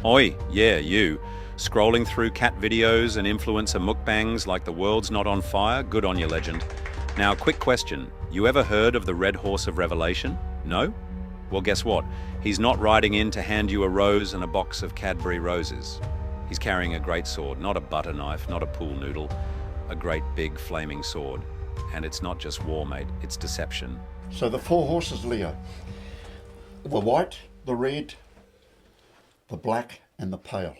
Oi, yeah, you. Scrolling through cat videos and influencer mukbangs like the world's not on fire? Good on you, legend. Now, quick question. You ever heard of the Red Horse of Revelation? No? Well, guess what? He's not riding in to hand you a rose and a box of Cadbury roses. He's carrying a great sword, not a butter knife, not a pool noodle, a great big flaming sword. And it's not just war, mate, it's deception. So the four horses, Leo. The white, the red, the black and the pale.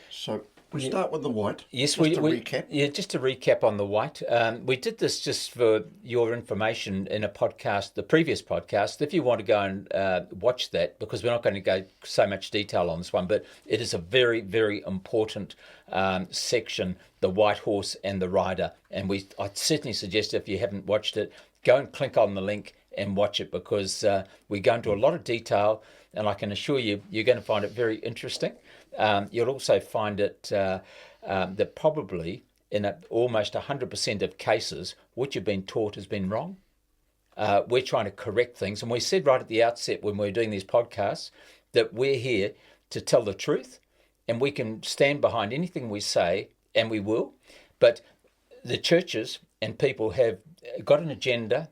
So we start with the white. Yes, just to recap. Yeah, just to recap on the white. We did this just for your information in a podcast, the previous podcast. If you want to go and watch that, because we're not going to go so much detail on this one, but it is a very, very important section, the white horse and the rider. And I'd certainly suggest if you haven't watched it, go and click on the link and watch it, because we go into a lot of detail, and I can assure you, you're going to find it very interesting. You'll also find it that probably in almost 100% of cases, what you've been taught has been wrong. We're trying to correct things. And we said right at the outset when we were doing these podcasts that we're here to tell the truth, and we can stand behind anything we say, and we will. But the churches and people have got an agenda.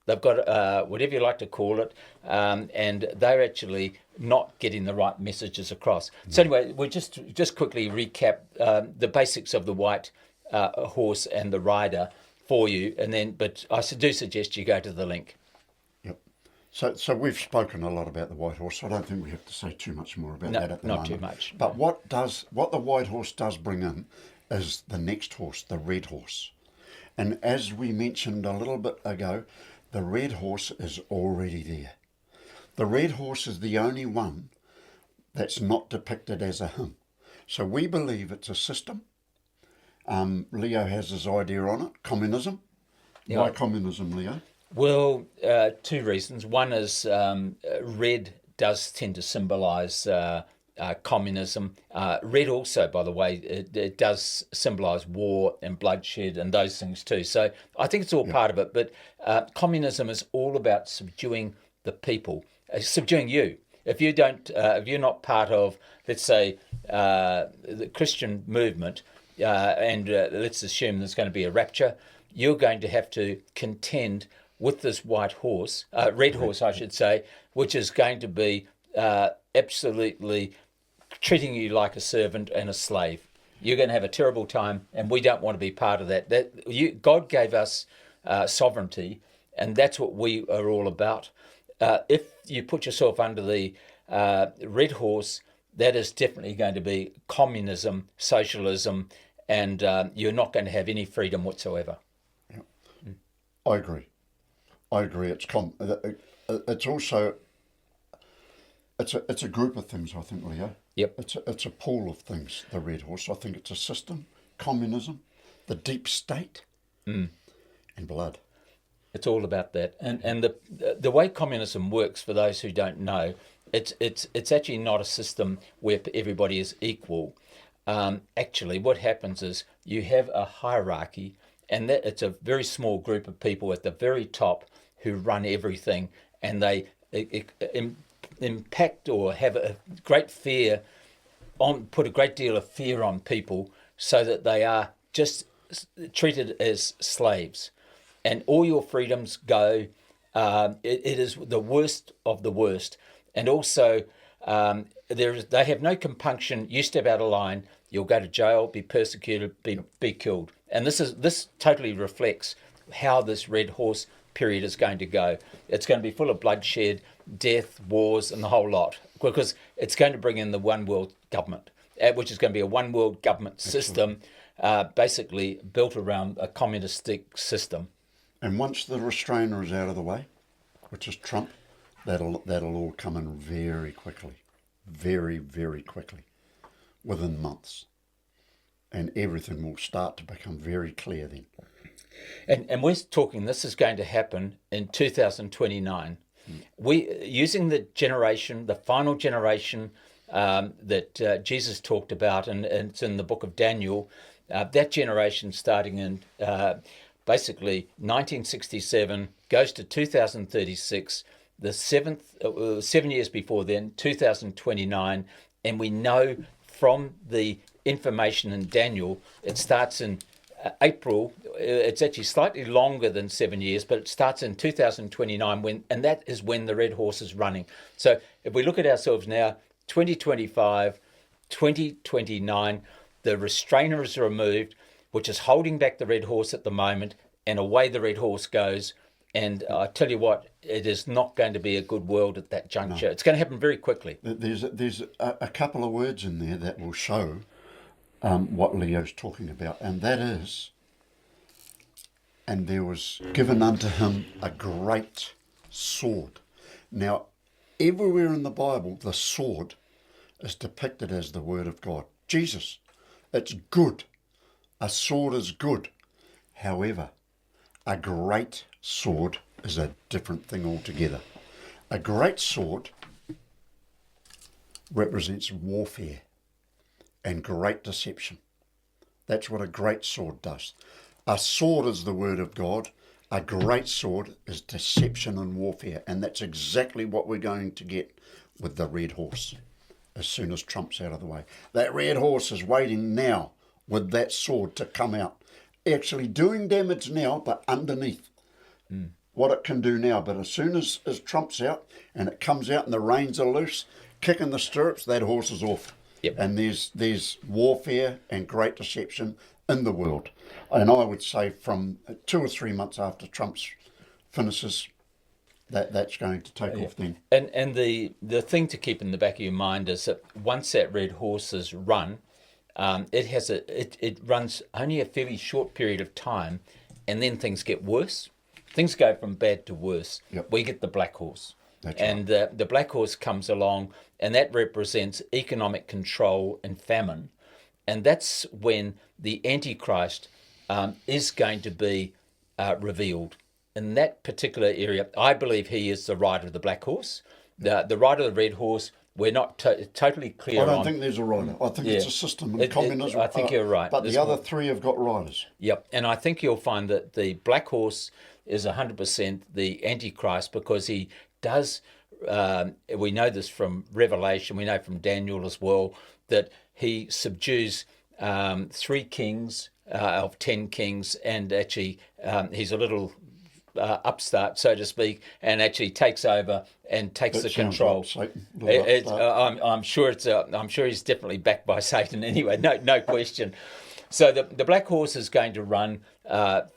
They've got whatever you like to call it, and they're actually not getting the right messages across. So anyway, we'll just quickly recap the basics of the white horse and the rider for you, and then. But I do suggest you go to the link. Yep. So we've spoken a lot about the white horse. So I don't think we have to say too much more about that at the moment. Not too much. But what the white horse does bring in is the next horse, the red horse, and as we mentioned a little bit ago, the red horse is already there. The red horse is the only one that's not depicted as a him. So we believe it's a system. Leo has his idea on it, communism. Yeah. Why communism, Leo? Well, two reasons. One is red does tend to symbolise communism. Red also, by the way, it does symbolise war and bloodshed and those things too. So I think it's all part of it. But communism is all about subduing the people, subduing you. If you're not part of, let's say, the Christian movement, and let's assume there's going to be a rapture, you're going to have to contend with this white horse, red horse, I should say, which is going to be absolutely treating you like a servant and a slave. You're going to have a terrible time, and we don't want to be part of that. God gave us sovereignty, and that's what we are all about. If you put yourself under the red horse, that is definitely going to be communism, socialism, and you're not going to have any freedom whatsoever. Yeah. I agree. It's also it's a group of things, I think, Leo. Yep. It's a pool of things, the red horse. I think it's a system, communism, the deep state, and blood. It's all about that. And the way communism works, for those who don't know, it's actually not a system where everybody is equal. Actually, what happens is you have a hierarchy, and that it's a very small group of people at the very top who run everything, and they impact or have a great fear put a great deal of fear on people, so that they are just treated as slaves, and all your freedoms go. It is the worst of the worst, and also they have no compunction. You step out of line, you'll go to jail, be persecuted, be killed, and this totally reflects how this red horse period is going to go. It's going to be full of bloodshed, death, wars, and the whole lot, because it's going to bring in the one world government, which is going to be a one world government system, basically built around a communistic system. And once the restrainer is out of the way, which is Trump, that'll all come in very quickly, very, very quickly, within months, and everything will start to become very clear then. And we're talking, this is going to happen in 2029. We using the final generation that Jesus talked about, and it's in the book of Daniel. That generation starting in basically 1967 goes to 2036. The 7 years before then, 2029, And we know from the information in Daniel, it starts in April. It's actually slightly longer than 7 years, but it starts in 2029, and that is when the red horse is running. So if we look at ourselves now, 2025, 2029, the restrainer is removed, which is holding back the red horse at the moment, and away the red horse goes. And I tell you what, it is not going to be a good world at that juncture. No. It's going to happen very quickly. There's a couple of words in there that will show what Leo's talking about, and that is, and there was given unto him a great sword. Now, everywhere in the Bible, the sword is depicted as the word of God. Jesus, it's good. A sword is good. However, a great sword is a different thing altogether. A great sword represents warfare and great deception. That's what a great sword does. A sword is the word of God. A great sword is deception and warfare. And that's exactly what we're going to get with the red horse as soon as Trump's out of the way. That red horse is waiting now with that sword to come out. Actually doing damage now, but underneath what it can do now. But as soon as Trump's out and it comes out and the reins are loose, kicking the stirrups, that horse is off. Yep. And there's warfare and great deception in the world. And I would say from 2 or 3 months after Trump's finishes, that's going to take off then. And the thing to keep in the back of your mind is that once that red horse is run, it runs only a fairly short period of time, and then things get worse. Things go from bad to worse. Yep. We get the black horse. That's and right. The black horse comes along, and that represents economic control and famine. And that's when the Antichrist is going to be revealed. In that particular area, I believe he is the rider of the black horse. The rider of the red horse, we're not totally clear on. I don't think there's a rider. I think it's a system in communism. I think you're right. But the other three have got riders. Yep. And I think you'll find that the black horse is 100% the Antichrist, because he does, we know this from Revelation, we know from Daniel as well, that he subdues 3 kings of 10 kings, and actually he's a little upstart, so to speak, and actually takes over and takes the control. Like Satan, I'm sure he's definitely backed by Satan anyway, no question. So the black horse is going to run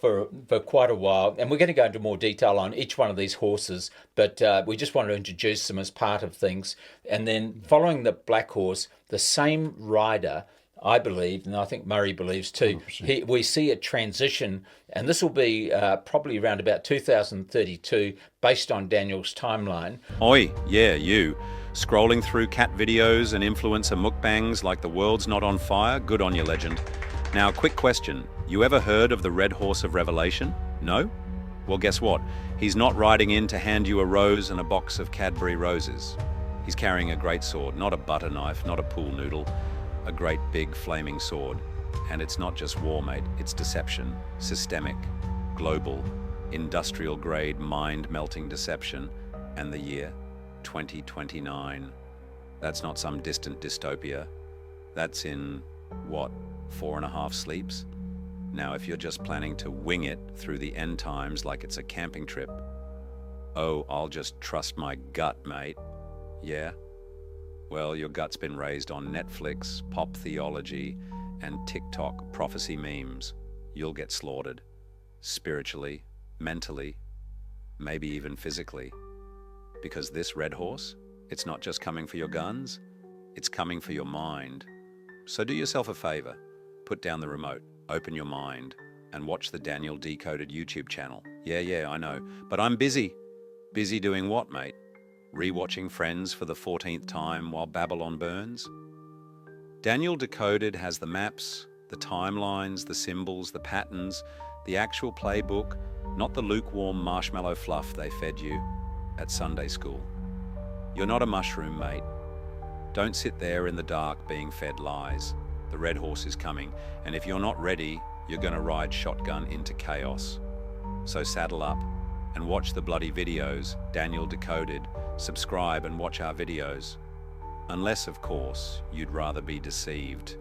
for quite a while, and we're going to go into more detail on each one of these horses, but we just want to introduce them as part of things. And then following the black horse, the same rider, I believe, and I think Murray believes too, we see a transition, and this will be probably around about 2032, based on Daniel's timeline. Oi, yeah, you. Scrolling through cat videos and influencer mukbangs like the world's not on fire? Good on you, legend. Now, quick question. You ever heard of the red horse of Revelation? No? Well, guess what? He's not riding in to hand you a rose and a box of Cadbury roses. He's carrying a great sword, not a butter knife, not a pool noodle, a great big flaming sword. And it's not just war, mate, it's deception, systemic, global, industrial grade, mind-melting deception, and the year 2029. That's not some distant dystopia. That's in, what, 4.5 sleeps? Now, if you're just planning to wing it through the end times like it's a camping trip, oh, I'll just trust my gut, mate. Yeah? Well, your gut's been raised on Netflix, pop theology, and TikTok prophecy memes. You'll get slaughtered. Spiritually, mentally, maybe even physically. Because this red horse, it's not just coming for your guns, it's coming for your mind. So do yourself a favor. Put down the remote, open your mind, and watch the Daniel Decoded YouTube channel. Yeah, I know. But I'm busy. Busy doing what, mate? Rewatching Friends for the 14th time while Babylon burns? Daniel Decoded has the maps, the timelines, the symbols, the patterns, the actual playbook, not the lukewarm marshmallow fluff they fed you at Sunday school. You're not a mushroom, mate. Don't sit there in the dark being fed lies. The red horse is coming, and if you're not ready, you're going to ride shotgun into chaos. So saddle up and watch the bloody videos, Daniel Decoded. Subscribe and watch our videos. Unless, of course, you'd rather be deceived.